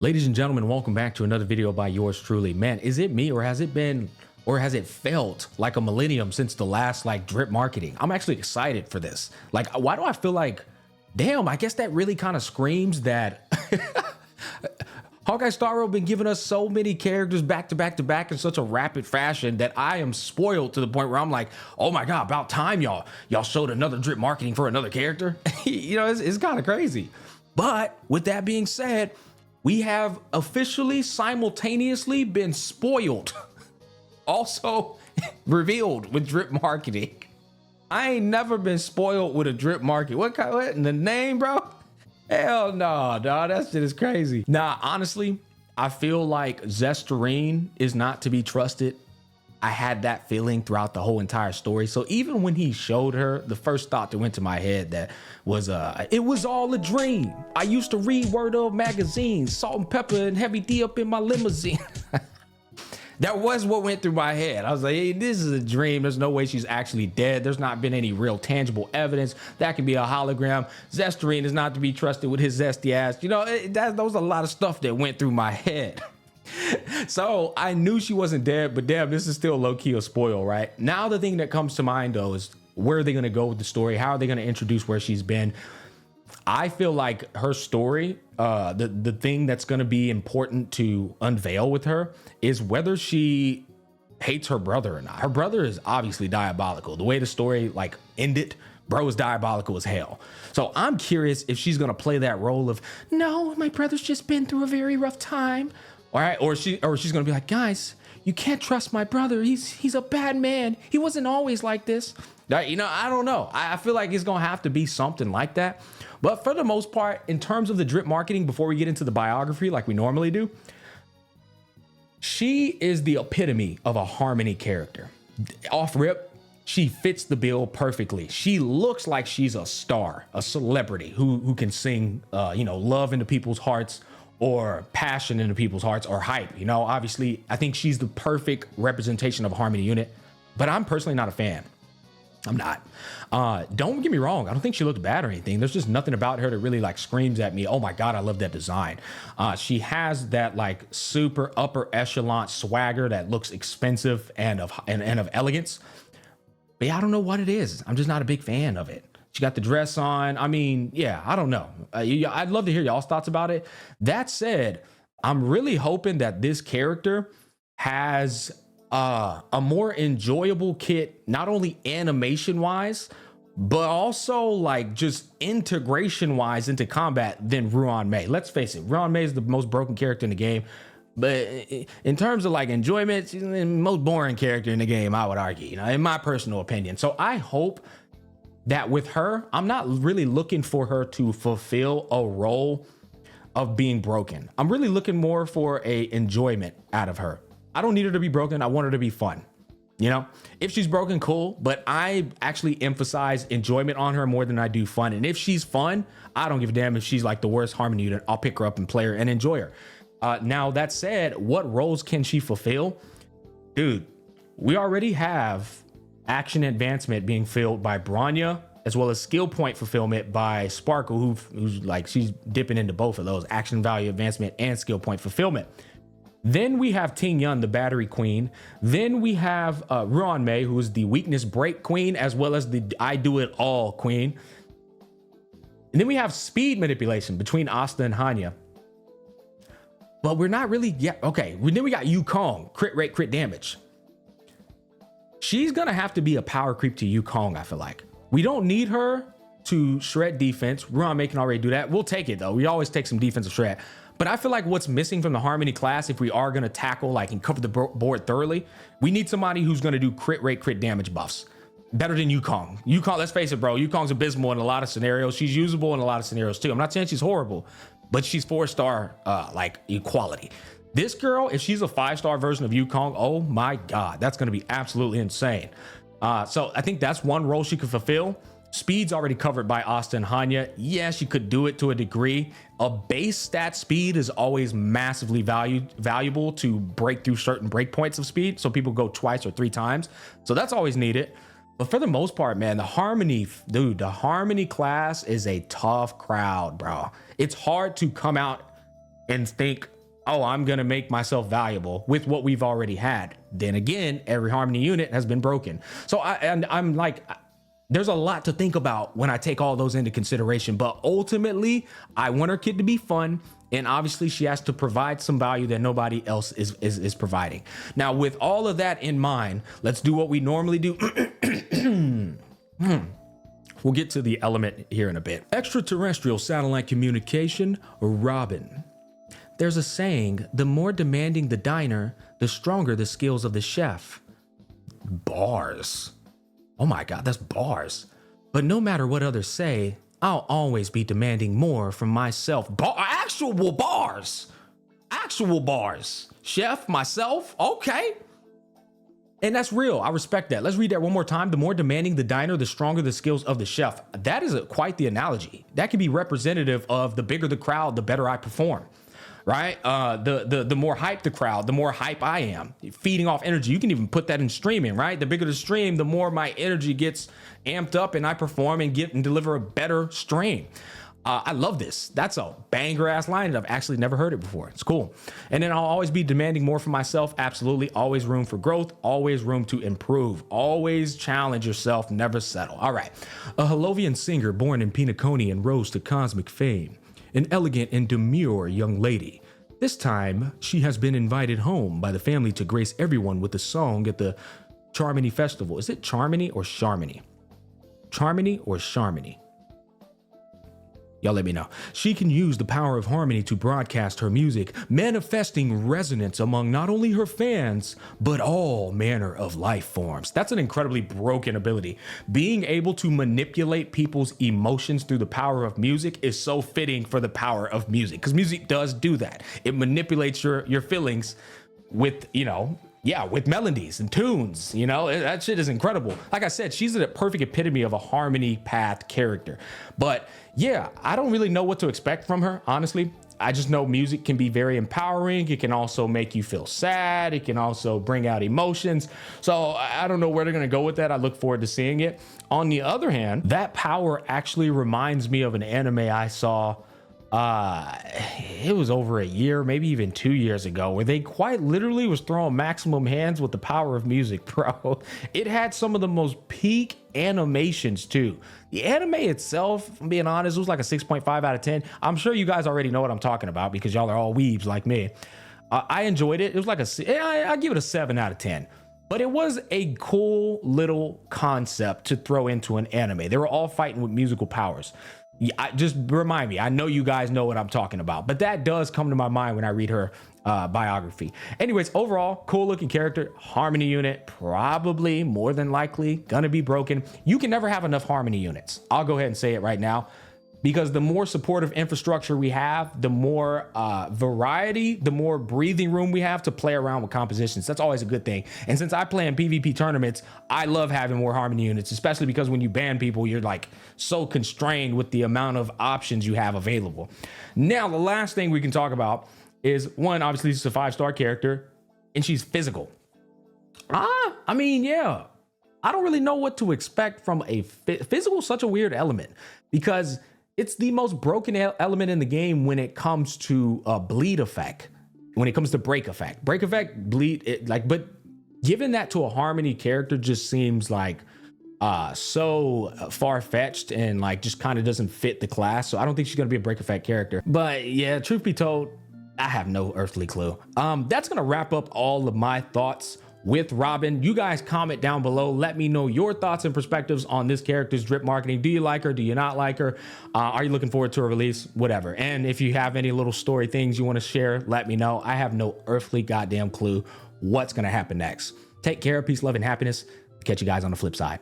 Ladies and gentlemen, welcome back to another video by yours truly. Man, is it me or has it felt like a millennium since the last drip marketing? I'm actually excited for this. Why do I feel like, damn, I guess that really kind of screams that Honkai Star Rail been giving us so many characters back to back to back in such a rapid fashion that I am spoiled to the point where I'm like, oh my God, about time y'all showed another drip marketing for another character. It's kind of crazy. But with that being said, we have officially simultaneously been spoiled, also revealed with drip marketing. I ain't never been spoiled with a drip market. What in the name, bro? Hell no, dog. That shit is crazy. Nah, honestly, I feel like Zesterine is not to be trusted. I had that feeling throughout the whole entire story. So even when he showed her, the first thought that went to my head that was, it was all a dream. I used to read Word Of magazines, Salt and Pepper and Heavy D up in my limousine. That was what went through my head. I was like, hey, this is a dream. There's no way she's actually dead. There's not been any real tangible evidence. That can be a hologram. Zesterine is not to be trusted with his zesty ass. Those are a lot of stuff that went through my head. So I knew she wasn't dead, but damn, this is still low-key a spoil, right? Now the thing that comes to mind though is where are they going to go with the story? How are they going to introduce where she's been? I feel like her story, the thing that's going to be important to unveil with her is whether she hates her brother or not. Her brother is obviously diabolical. The way the story ended, bro is diabolical as hell. So I'm curious if she's going to play that role of, no, my brother's just been through a very rough time. All right, or she's gonna be like, guys, you can't trust my brother. He's a bad man. He wasn't always like this. I don't know. I feel like it's gonna have to be something like that. But for the most part, in terms of the drip marketing, before we get into the biography like we normally do, she is the epitome of a Harmony character. Off rip, she fits the bill perfectly. She looks like she's a star, a celebrity who can sing, love into people's hearts, or passion into people's hearts, or hype. Obviously I think she's the perfect representation of a Harmony unit, but I'm personally not a fan. I'm not. Don't get me wrong, I don't think she looked bad or anything. There's just nothing about her that really screams at me, oh my God, I love that design. She has that super upper echelon swagger that looks expensive and of elegance, but yeah, I don't know what it is. I'm just not a big fan of it. She got the dress on. I mean, yeah, I don't know. I'd love to hear y'all's thoughts about it. That said, I'm really hoping that this character has a more enjoyable kit, not only animation wise, but also just integration wise into combat than Ruan Mei. Let's face it, Ruan Mei is the most broken character in the game. But in terms of enjoyment, she's the most boring character in the game, I would argue, in my personal opinion. So I hope that with her, I'm not really looking for her to fulfill a role of being broken. I'm really looking more for a enjoyment out of her. I don't need her to be broken. I want her to be fun. If she's broken, cool. But I actually emphasize enjoyment on her more than I do fun. And if she's fun, I don't give a damn if she's the worst Harmony unit. I'll pick her up and play her and enjoy her. Now that said, what roles can she fulfill? Dude, we already have action advancement being filled by Bronya, as well as skill point fulfillment by Sparkle, who's she's dipping into both of those, action value advancement and skill point fulfillment. Then we have Ting Yun, the battery queen. Then we have Ruan Mei, who's the weakness break queen, as well as the I do it all queen. And then we have speed manipulation between Asta and Hanya. But we're not really yet. Okay, then we got Yukong, crit rate, crit damage. She's gonna have to be a power creep to Yukong, I feel like. We don't need her to shred defense. Ruan Mei can already do that. We'll take it though. We always take some defensive shred. But I feel like what's missing from the Harmony class, if we are gonna tackle and cover the board thoroughly, we need somebody who's gonna do crit rate, crit damage buffs. Better than Yukong. Yukong, let's face it, bro. Yukong's abysmal in a lot of scenarios. She's usable in a lot of scenarios too. I'm not saying she's horrible, but she's 4-star equality. This girl, if she's a 5-star version of Yukong, oh my God, that's going to be absolutely insane. So I think that's one role she could fulfill. Speed's already covered by Asta and Hanya. Yeah, she could do it to a degree. A base stat speed is always massively valuable to break through certain breakpoints of speed. So people go twice or 3 times. So that's always needed. But for the most part, man, the Harmony class is a tough crowd, bro. It's hard to come out and think, oh, I'm going to make myself valuable with what we've already had. Then again, every harmony unit has been broken. So I'm like, there's a lot to think about when I take all those into consideration. But ultimately, I want her kid to be fun. And obviously, she has to provide some value that nobody else is providing. Now, with all of that in mind, let's do what we normally do. We'll get to the element here in a bit. Extraterrestrial satellite communication, Robin. There's a saying, the more demanding the diner, the stronger the skills of the chef. Bars. Oh my God, that's bars. But no matter what others say, I'll always be demanding more from myself. Actual bars. Actual bars. Chef, myself, okay. And that's real. I respect that. Let's read that one more time. The more demanding the diner, the stronger the skills of the chef. That is quite the analogy. That can be representative of the bigger the crowd, the better I perform. Right? The more hype the crowd, the more hype I am. Feeding off energy. You can even put that in streaming, right? The bigger the stream, the more my energy gets amped up and I perform and deliver a better stream. I love this. That's a banger ass line. I've actually never heard it before. It's cool. And then I'll always be demanding more from myself. Absolutely. Always room for growth. Always room to improve. Always challenge yourself. Never settle. All right. A Holovian singer born in Penacony and rose to cosmic fame. An elegant and demure young lady. This time, she has been invited home by the family to grace everyone with a song at the Charmy Festival. Is it Charmy or Charmy? Charmy or Charmy? Y'all let me know. She can use the power of harmony to broadcast her music, manifesting resonance among not only her fans, but all manner of life forms. That's an incredibly broken ability. Being able to manipulate people's emotions through the power of music is so fitting for the power of music, because music does do that. It manipulates your feelings with, with melodies and tunes. That shit is incredible. Like I said, she's a perfect epitome of a harmony path character. But yeah, I don't really know what to expect from her, honestly. I just know music can be very empowering. It can also make you feel sad. It can also bring out emotions. So I don't know where they're going to go with that. I look forward to seeing it. On the other hand, that power actually reminds me of an anime I saw. It was over a year, maybe even 2 years ago, where they quite literally was throwing maximum hands with the power of music, bro. It had some of the most peak animations too. The anime itself, if I'm being honest, it was like a 6.5 out of 10. I'm sure you guys already know what I'm talking about because y'all are all weebs like me. I enjoyed it. It was like I give it a 7 out of 10. But it was a cool little concept to throw into an anime. They were all fighting with musical powers. Just remind me. I know you guys know what I'm talking about, but that does come to my mind when I read her biography. Anyways, overall, cool looking character. Harmony unit, probably more than likely gonna be broken. You can never have enough harmony units. I'll go ahead and say it right now, because the more supportive infrastructure we have, the more variety, the more breathing room we have to play around with compositions. That's always a good thing. And since I play in PvP tournaments, I love having more harmony units, especially because when you ban people, you're like so constrained with the amount of options you have available. Now, the last thing we can talk about is, one, obviously she's a 5-star character and she's physical. I mean, yeah, I don't really know what to expect from a physical, such a weird element, because it's the most broken element in the game when it comes to bleed effect, when it comes to break effect. Break effect, bleed, but giving that to a harmony character just seems like so far-fetched and like just kind of doesn't fit the class. So I don't think she's gonna be a break effect character. But yeah, truth be told, I have no earthly clue. That's gonna wrap up all of my thoughts with Robin. You guys comment down below. Let me know your thoughts and perspectives on this character's drip marketing. Do you like her? Do you not like her? Are you looking forward to a release? Whatever. And if you have any little story things you want to share, let me know. I have no earthly goddamn clue what's going to happen next. Take care. Peace, love, and happiness. Catch you guys on the flip side.